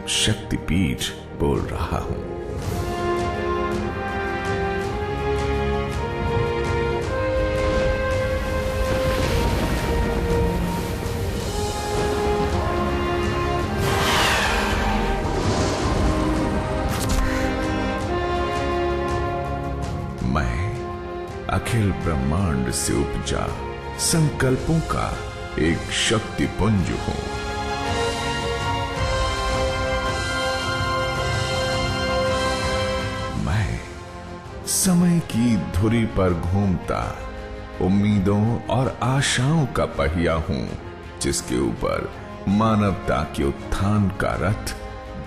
शक्तिपीठ बोल रहा हूं। मैं अखिल ब्रह्मांड से उपजा संकल्पों का एक शक्तिपुंज हूं। समय की धुरी पर घूमता उम्मीदों और आशाओं का पहिया हूं, जिसके ऊपर मानवता के उत्थान का रथ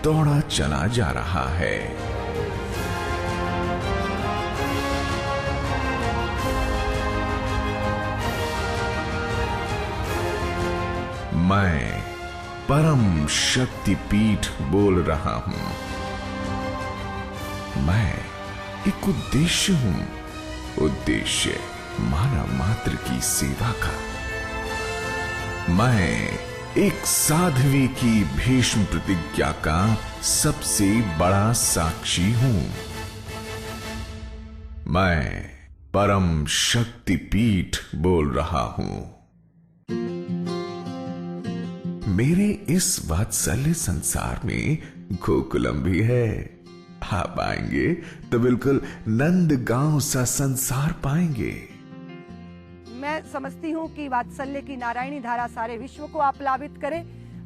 दौड़ा चला जा रहा है। मैं परम शक्तिपीठ बोल रहा हूं। मैं एक उद्देश्य हूं, उद्देश्य मानव मात्र की सेवा का। मैं एक साध्वी की भीष्म प्रतिज्ञा का सबसे बड़ा साक्षी हूं। मैं परम शक्तिपीठ बोल रहा हूं। मेरे इस वात्सल्य संसार में गोकुलम भी है। आप आएंगे तो बिल्कुल नंदगांव सा संसार पाएंगे। मैं समझती हूँ कि वात्सल्य की नारायणी धारा सारे विश्व को आप्लावित करे।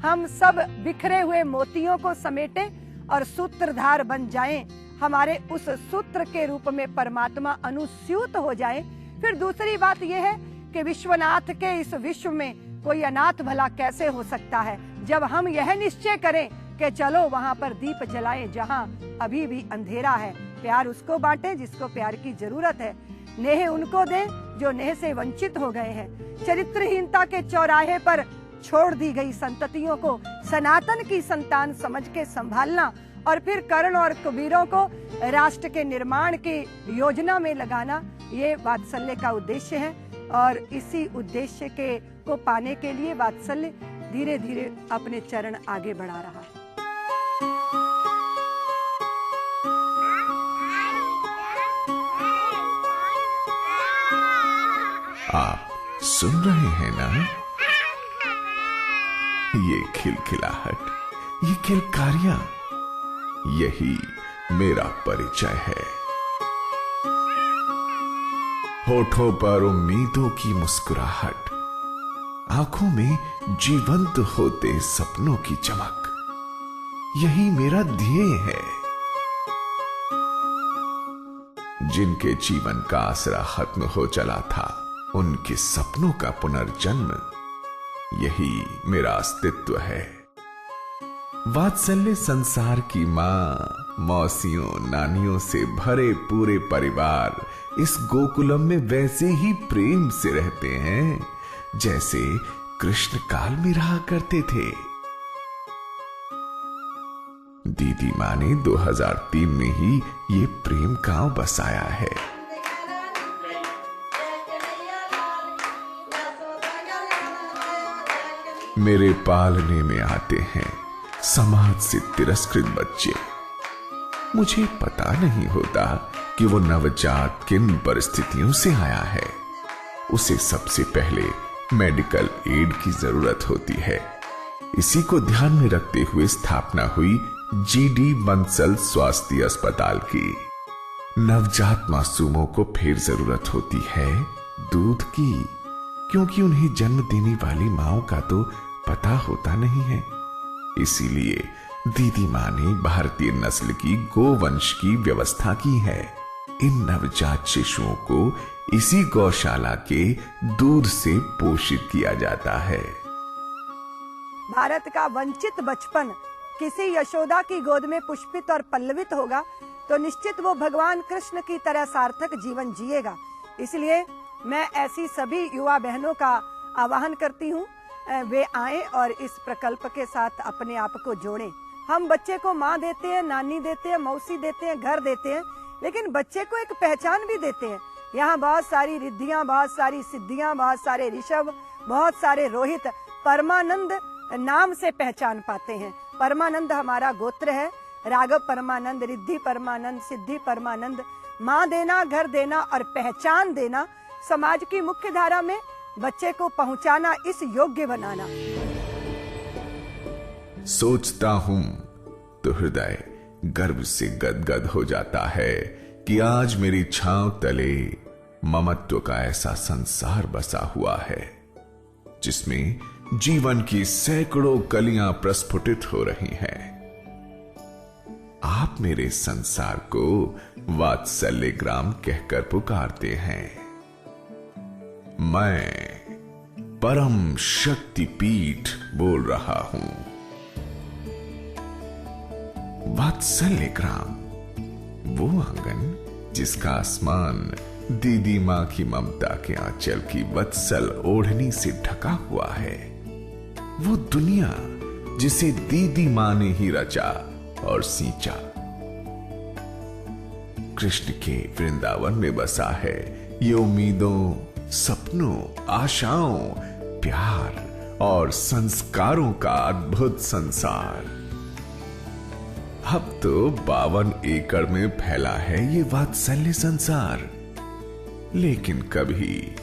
हम सब बिखरे हुए मोतियों को समेटे और सूत्रधार बन जाएं। हमारे उस सूत्र के रूप में परमात्मा अनुस्यूत हो जाए। फिर दूसरी बात यह है कि विश्वनाथ के इस विश्व में कोई अनाथ भला कैसे हो सकता है, जब हम यह निश्चय करें कि चलो वहां पर दीप जलाएं जहां अभी भी अंधेरा है। प्यार उसको बांटे जिसको प्यार की जरूरत है। नेह उनको दें जो नेह से वंचित हो गए हैं। चरित्रहीनता के चौराहे पर छोड़ दी गई संततियों को सनातन की संतान समझ के संभालना और फिर कर्ण और कबीरों को राष्ट्र के निर्माण की योजना में लगाना, ये वात्सल्य का उद्देश्य है। और इसी उद्देश्य को पाने के लिए वात्सल्य धीरे धीरे अपने चरण आगे बढ़ा रहा है। आप सुन रहे हैं ना? ये खिलखिलाहट, ये किलकारियां, यही मेरा परिचय है। होठों पर उम्मीदों की मुस्कुराहट, आंखों में जीवंत होते सपनों की चमक, यही मेरा ध्येय है। जिनके जीवन का आसरा खत्म हो चला था, उनके सपनों का पुनर्जन्म, यही मेरा अस्तित्व है। वात्सल्य संसार की माँ, मौसियों, नानियों से भरे पूरे परिवार इस गोकुलम में वैसे ही प्रेम से रहते हैं जैसे कृष्ण काल में रहा करते थे। दीदी माँ ने 2003 में ही ये प्रेम गांव बसाया है। मेरे पालने में आते हैं समाज से तिरस्कृत बच्चे। मुझे पता नहीं होता कि वो नवजात किन परिस्थितियों से आया है। उसे सबसे पहले मेडिकल एड की जरूरत होती है। इसी को ध्यान में रखते हुए स्थापना हुई जीडी बंसल स्वास्थ्य अस्पताल की। नवजात मासूमों को फिर जरूरत होती है दूध की, क्योंकि उन्हें जन्म देने वाली माओ का तो पता होता नहीं है। इसीलिए दीदी माँ ने भारतीय नस्ल की गोवंश की व्यवस्था की है। इन नवजात शिशुओं को इसी गौशाला के दूध से पोषित किया जाता है। भारत का वंचित बचपन किसी यशोदा की गोद में पुष्पित और पल्लवित होगा तो निश्चित वो भगवान कृष्ण की तरह सार्थक जीवन जिएगा। इसलिए मैं ऐसी सभी युवा बहनों का आह्वान करती हूँ, वे आएं और इस प्रकल्प के साथ अपने आप को जोड़ें। हम बच्चे को माँ देते हैं, नानी देते हैं, मौसी देते हैं, घर देते हैं, लेकिन बच्चे को एक पहचान भी देते हैं। यहाँ बहुत सारी रिद्धियां, बहुत सारी सिद्धियां, बहुत सारे ऋषभ, बहुत सारे रोहित परमानंद नाम से पहचान पाते हैं। परमानंद हमारा गोत्र है। राघव परमानंद, रिद्धि परमानंद, सिद्धि परमानंद। माँ देना, घर देना और पहचान देना, समाज की मुख्य धारा में बच्चे को पहुंचाना, इस योग्य बनाना। सोचता हूं तो हृदय गर्व से गदगद हो जाता है कि आज मेरी छांव तले ममत्व का ऐसा संसार बसा हुआ है जिसमें जीवन की सैकड़ों कलियां प्रस्फुटित हो रही हैं। आप मेरे संसार को वात्सल्य ग्राम कहकर पुकारते हैं। मैं परम शक्तिपीठ बोल रहा हूं। वात्सल्य ग्राम, वो आंगन जिसका आसमान दीदी मां की ममता के आंचल की वत्सल ओढ़नी से ढका हुआ है। वो दुनिया जिसे दीदी मां ने ही रचा और सींचा। कृष्ण के वृंदावन में बसा है ये उम्मीदों, सपनों, आशाओं, प्यार और संस्कारों का अद्भुत संसार। अब तो 52 एकड़ में फैला है ये वात्सल्य संसार। लेकिन कभी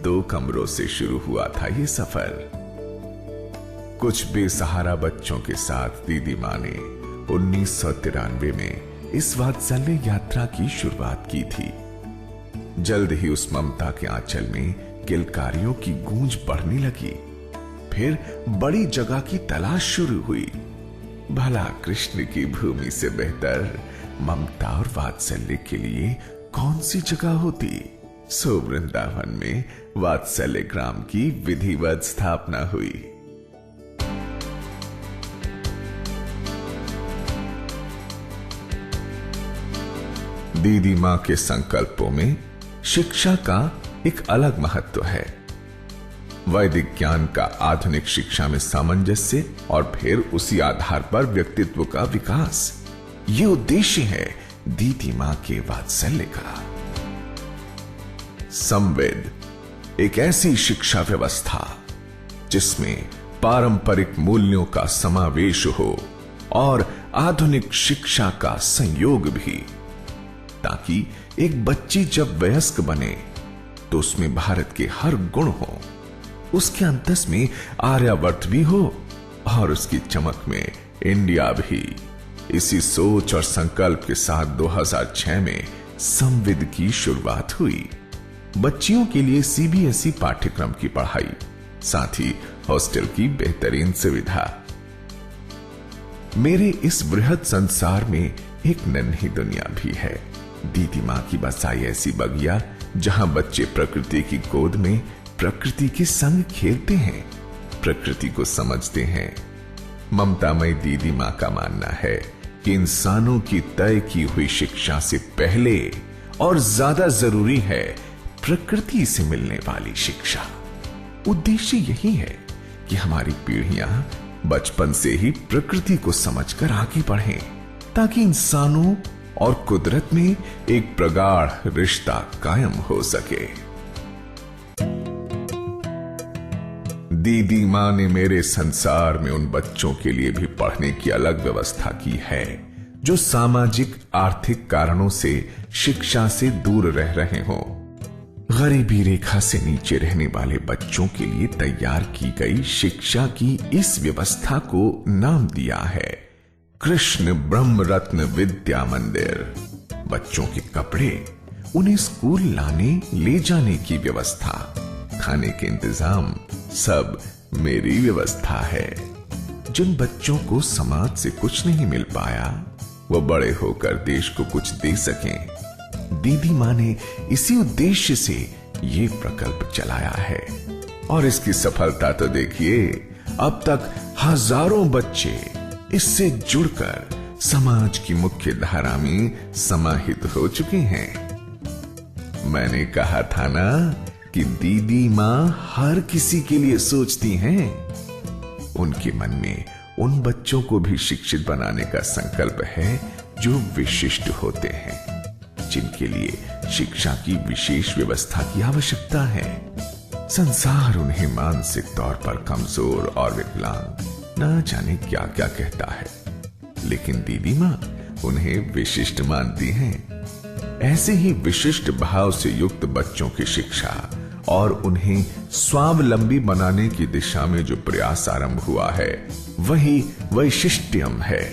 2 कमरों से शुरू हुआ था ये सफर। कुछ बेसहारा बच्चों के साथ दीदी मां ने 1993 में इस वात्सल्य यात्रा की शुरुआत की थी। जल्द ही उस ममता के आंचल में किलकारियों की गूंज बढ़ने लगी। फिर बड़ी जगह की तलाश शुरू हुई। भला कृष्ण की भूमि से बेहतर ममता और वात्सल्य के लिए कौन सी जगह होती? सो वृंदावन में वात्सल्य ग्राम की विधिवत स्थापना हुई। दीदी मां के संकल्पों में शिक्षा का एक अलग महत्व है। वैदिक ज्ञान का आधुनिक शिक्षा में सामंजस्य और फिर उसी आधार पर व्यक्तित्व का विकास, ये उद्देश्य है दीदी मां के वात्सल्य का। संवेद, एक ऐसी शिक्षा व्यवस्था जिसमें पारंपरिक मूल्यों का समावेश हो और आधुनिक शिक्षा का संयोग भी, ताकि एक बच्ची जब वयस्क बने तो उसमें भारत के हर गुण हो, उसके अंतस में आर्यावर्त भी हो और उसकी चमक में इंडिया भी। इसी सोच और संकल्प के साथ 2006 में संविद की शुरुआत हुई। बच्चियों के लिए सीबीएसई पाठ्यक्रम की पढ़ाई, साथ ही हॉस्टल की बेहतरीन सुविधा। मेरे इस बृहद संसार में एक नन्ही दुनिया भी है। दीदी मां की बसाई ऐसी बगिया जहां बच्चे प्रकृति की गोद में प्रकृति के संग खेलते हैं, प्रकृति को समझते हैं। ममतामयी दीदी मां का मानना है कि इंसानों की तय की हुई शिक्षा से पहले और ज्यादा जरूरी है प्रकृति से मिलने वाली शिक्षा। उद्देश्य यही है कि हमारी पीढ़ियां बचपन से ही प्रकृति को समझकर आगे बढ़ें, ताकि इंसानों और कुदरत में एक प्रगाढ़ रिश्ता कायम हो सके। दीदी मां ने मेरे संसार में उन बच्चों के लिए भी पढ़ने की अलग व्यवस्था की है जो सामाजिक आर्थिक कारणों से शिक्षा से दूर रह रहे हों। गरीबी रेखा से नीचे रहने वाले बच्चों के लिए तैयार की गई शिक्षा की इस व्यवस्था को नाम दिया है कृष्ण ब्रह्म रत्न विद्या मंदिर। बच्चों के कपड़े, उन्हें स्कूल लाने ले जाने की व्यवस्था, खाने के इंतजाम, सब मेरी व्यवस्था है। जिन बच्चों को समाज से कुछ नहीं मिल पाया, वो बड़े होकर देश को कुछ दे सकें। दीदी मां ने इसी उद्देश्य से ये प्रकल्प चलाया है और इसकी सफलता तो देखिए। अब तक हजारों बच्चे इससे जुड़कर समाज की मुख्य धारा में समाहित हो चुके हैं। मैंने कहा था ना कि दीदी मां हर किसी के लिए सोचती हैं। उनके मन में उन बच्चों को भी शिक्षित बनाने का संकल्प है जो विशिष्ट होते हैं, जिनके लिए शिक्षा की विशेष व्यवस्था की आवश्यकता है। संसार उन्हें मानसिक तौर पर कमजोर और विकलांग ना जाने क्या क्या कहता है, लेकिन दीदी माँ उन्हें विशिष्ट मानती हैं। ऐसे ही विशिष्ट भाव से युक्त बच्चों की शिक्षा और उन्हें स्वावलंबी बनाने की दिशा में जो प्रयास आरंभ हुआ है, वही वैशिष्ट्यम है।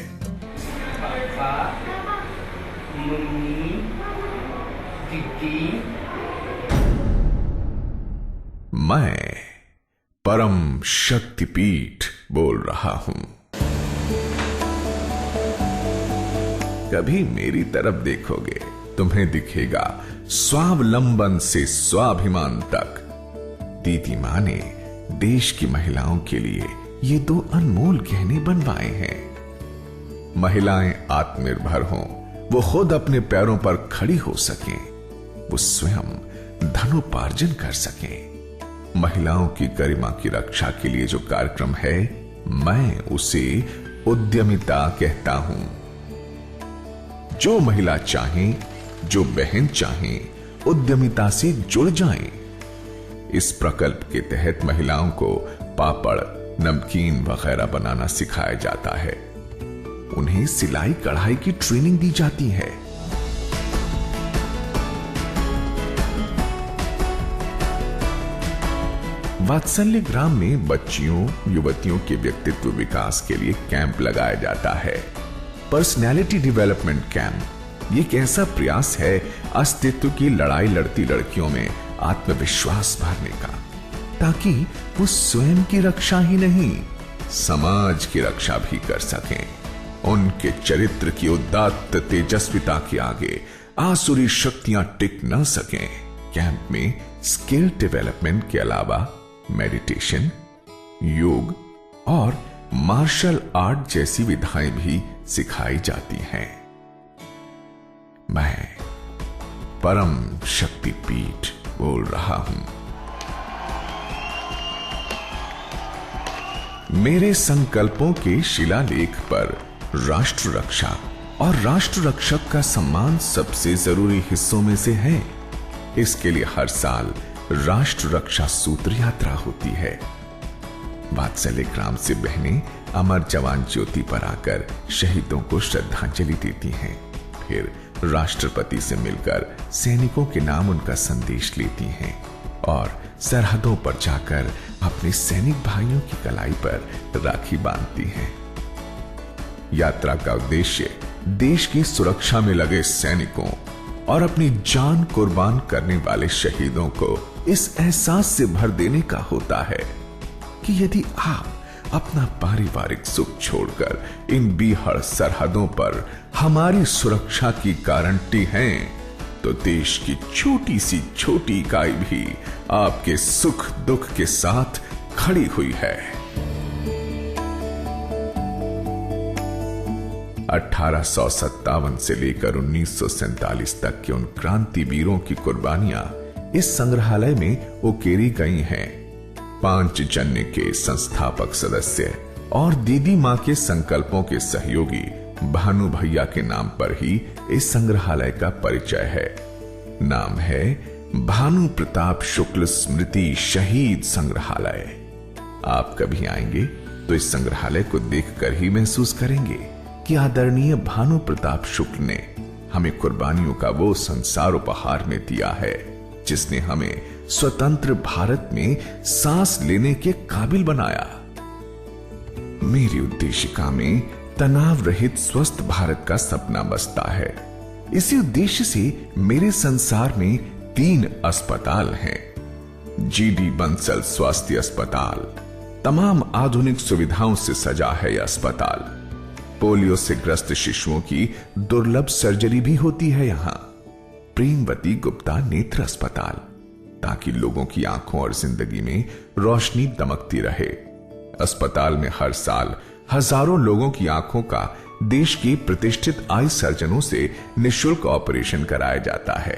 पापा, मम्मी, दीदी, मैं परम शक्तिपीठ बोल रहा हूं। कभी मेरी तरफ देखोगे, तुम्हें दिखेगा स्वावलंबन से स्वाभिमान तक। दीदी मां ने देश की महिलाओं के लिए ये 2 अनमोल गहने बनवाए हैं। महिलाएं आत्मनिर्भर हों, वो खुद अपने पैरों पर खड़ी हो सकें, वो स्वयं धनोपार्जन कर सकें। महिलाओं की गरिमा की रक्षा के लिए जो कार्यक्रम है, मैं उसे उद्यमिता कहता हूं। जो महिला चाहें, जो बहन चाहें, उद्यमिता से जुड़ जाएं। इस प्रकल्प के तहत महिलाओं को पापड़, नमकीन वगैरह बनाना सिखाया जाता है। उन्हें सिलाई कढ़ाई की ट्रेनिंग दी जाती है। वात्सल्य ग्राम में बच्चियों, युवतियों के व्यक्तित्व विकास के लिए कैंप लगाया जाता है। पर्सनैलिटी डेवलपमेंट कैंप ये एक ऐसा प्रयास है अस्तित्व की लड़ाई लड़ती लड़कियों में आत्मविश्वास भरने का, ताकि वो स्वयं की रक्षा ही नहीं, समाज की रक्षा भी कर सकें। उनके चरित्र की उदात्त तेजस्विता के आगे आसुरी शक्तियां टिक न सकें। कैंप में स्किल डेवलपमेंट के अलावा मेडिटेशन, योग और मार्शल आर्ट जैसी विधाएं भी सिखाई जाती हैं। मैं परम शक्तिपीठ बोल रहा हूं। मेरे संकल्पों के शिलालेख पर राष्ट्र रक्षा और राष्ट्र रक्षक का सम्मान सबसे जरूरी हिस्सों में से है। इसके लिए हर साल राष्ट्र रक्षा सूत्र यात्रा होती है। वात्सल्य ग्राम से बहनें अमर जवान ज्योति पर आकर शहीदों को श्रद्धांजलि देती हैं। फिर राष्ट्रपति से मिलकर सैनिकों के नाम उनका संदेश लेती हैं और सरहदों पर जाकर अपने सैनिक भाइयों की कलाई पर राखी बांधती हैं। यात्रा का उद्देश्य देश की सुरक्षा में लगे सैनिकों और अपनी जान कुर्बान करने वाले शहीदों को इस एहसास से भर देने का होता है कि यदि आप अपना पारिवारिक सुख छोड़कर इन बीहड़ सरहदों पर हमारी सुरक्षा की गारंटी हैं, तो देश की छोटी सी छोटी इकाई भी आपके सुख दुख के साथ खड़ी हुई है। 1857 से लेकर 1947 तक के उन क्रांति वीरों की कुर्बानियां इस संग्रहालय में उकेरी गई हैं। पांचजन्य के संस्थापक सदस्य और दीदी मां के संकल्पों के सहयोगी भानु भैया के नाम पर ही इस संग्रहालय का परिचय है। नाम है भानु प्रताप शुक्ल स्मृति शहीद संग्रहालय। आप कभी आएंगे तो इस संग्रहालय को देखकर ही महसूस करेंगे कि आदरणीय भानु प्रताप शुक्ल ने हमें कुर्बानियों का वो संसार उपहार में दिया है जिसने हमें स्वतंत्र भारत में सांस लेने के काबिल बनाया। मेरी उद्देशिका में तनाव रहित स्वस्थ भारत का सपना बसता है। इसी उद्देश्य से मेरे संसार में 3 अस्पताल हैं। जीडी बंसल स्वास्थ्य अस्पताल, तमाम आधुनिक सुविधाओं से सजा है यह अस्पताल। पोलियो से ग्रस्त शिशुओं की दुर्लभ सर्जरी भी होती है यहाँ। प्रेमवती गुप्ता नेत्र अस्पताल, ताकि लोगों की आंखों और जिंदगी में रोशनी दमकती रहे। अस्पताल में हर साल हजारों लोगों की आंखों का देश के प्रतिष्ठित आई सर्जनों से निशुल्क ऑपरेशन कराया जाता है।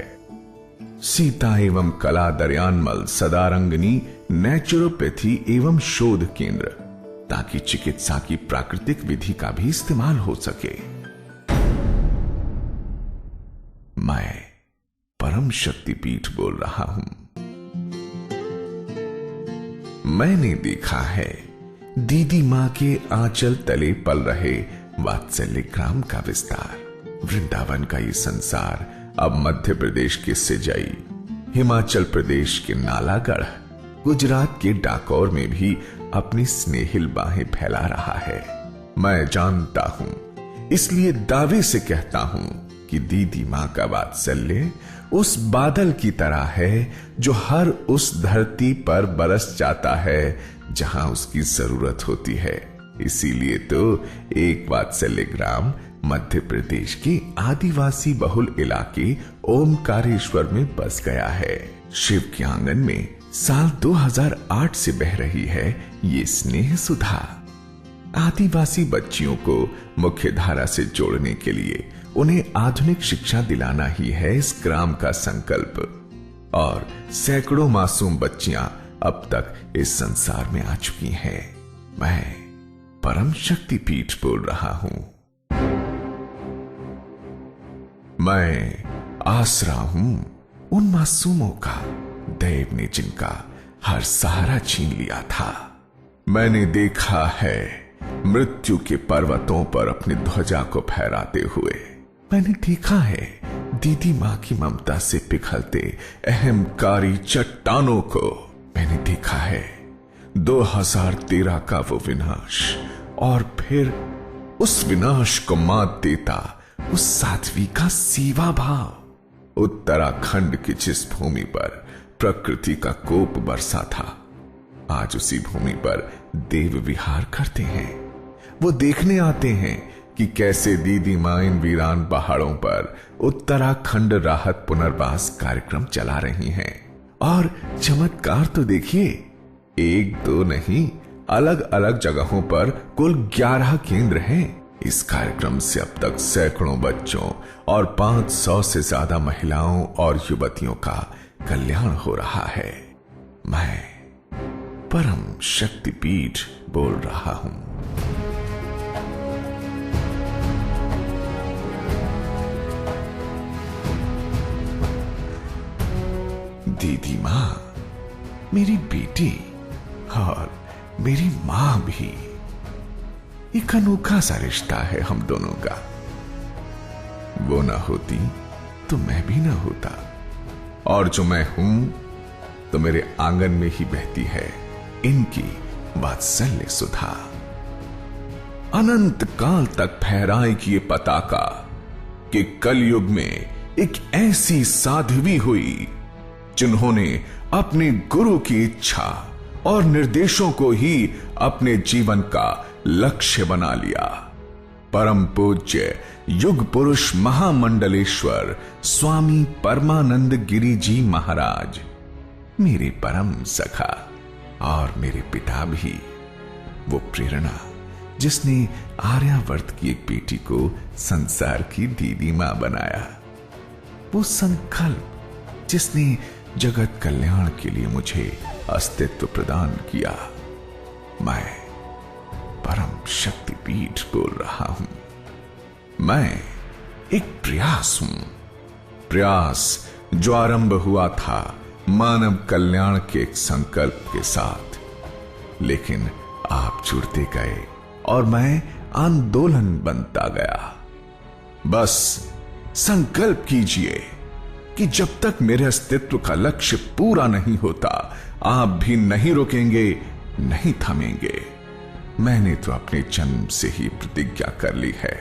सीता एवं कला दरियानमल सदारंगनी नेचुरोपैथी एवं शोध केंद्र, ताकि चिकित्सा की प्राकृतिक विधि का भी इस्तेमाल हो सके। मैं परम शक्तिपीठ बोल रहा हूं। मैंने देखा है दीदी मां के आंचल तले पल रहे वात्सल्य ग्राम का विस्तार। वृंदावन का ये संसार अब मध्य प्रदेश के सिजाई, हिमाचल प्रदेश के नालागढ़, गुजरात के डाकोर में भी अपनी स्नेहिल बाहें फैला रहा है। मैं जानता हूं, इसलिए दावे से कहता हूं कि दीदी मां का वात्सल्य उस बादल की तरह है जो हर उस धरती पर बरस जाता है जहां उसकी जरूरत होती है। इसीलिए तो एक वात्सल्य ग्राम मध्य प्रदेश के आदिवासी बहुल इलाके ओमकारेश्वर में बस गया है। शिव के आंगन में साल 2008 से बह रही है ये स्नेह सुधा। आदिवासी बच्चियों को मुख्य धारा से जोड़ने के लिए उन्हें आधुनिक शिक्षा दिलाना ही है इस ग्राम का संकल्प। और सैकड़ों मासूम बच्चियां अब तक इस संसार में आ चुकी हैं। मैं परम शक्तिपीठ बोल रहा हूं। मैं आसरा हूं उन मासूमों का, दैव ने जिनका हर सहारा छीन लिया था। मैंने देखा है मृत्यु के पर्वतों पर अपनी ध्वजा को फहराते हुए। मैंने देखा है दीदी मां की ममता से पिघलते अहंकारी चट्टानों को। मैंने देखा है 2013 का वो विनाश, और फिर उस विनाश को मात देता उस साध्वी का सेवा भाव। उत्तराखंड की जिस भूमि पर प्रकृति का कोप बरसा था, आज उसी भूमि पर देव विहार करते हैं। वो देखने आते हैं कि कैसे दीदी मां इन वीरान पहाड़ों पर उत्तराखंड राहत पुनर्वास कार्यक्रम चला रही हैं। और चमत्कार तो देखिए, एक दो नहीं, अलग अलग जगहों पर कुल 11 केंद्र हैं। इस कार्यक्रम से अब तक सैकड़ों बच्चों और 500 से ज्यादा महिलाओं और युवतियों का कल्याण हो रहा है। मैं परम शक्तिपीठ बोल रहा हूं। दीदी मां मेरी बेटी और मेरी मां भी, एक अनोखा सा रिश्ता है हम दोनों का। वो ना होती तो मैं भी ना होता, और जो मैं हूं तो मेरे आंगन में ही बहती है इनकी वात्सल्य सुधा। अनंत काल तक फहराएगी ये पताका कि कलयुग में एक ऐसी साध्वी हुई जिन्होंने अपने गुरु की इच्छा और निर्देशों को ही अपने जीवन का लक्ष्य बना लिया। परम पूज्य युग पुरुष महामंडलेश्वर स्वामी परमानंद गिरी जी महाराज, मेरे परम सखा और मेरे पिता भी। वो प्रेरणा जिसने आर्यावर्त की एक बेटी को संसार की दीदी मां बनाया। वो संकल्प जिसने जगत कल्याण के लिए मुझे अस्तित्व प्रदान किया। मैं परम शक्तिपीठ बोल रहा हूं। मैं एक प्रयास हूं, प्रयास जो आरंभ हुआ था मानव कल्याण के एक संकल्प के साथ, लेकिन आप जुड़ते गए और मैं आंदोलन बनता गया। बस संकल्प कीजिए कि जब तक मेरे अस्तित्व का लक्ष्य पूरा नहीं होता, आप भी नहीं रुकेंगे, नहीं थमेंगे। मैंने तो अपने जन्म से ही प्रतिज्ञा कर ली है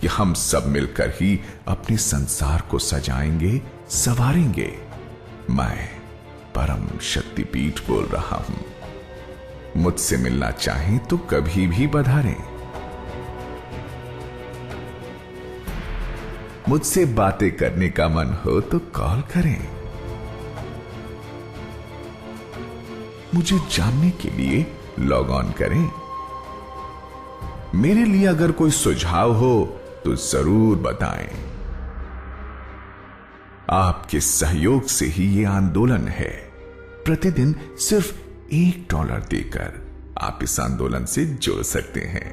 कि हम सब मिलकर ही अपने संसार को सजाएंगे, संवारेंगे। मैं परम शक्तिपीठ बोल रहा हूं। मुझसे मिलना चाहें तो कभी भी पधारें। मुझसे बातें करने का मन हो तो कॉल करें। मुझे जानने के लिए लॉग ऑन करें। मेरे लिए अगर कोई सुझाव हो तो जरूर बताएं। आपके सहयोग से ही ये आंदोलन है। प्रतिदिन सिर्फ $1 देकर आप इस आंदोलन से जुड़ सकते हैं।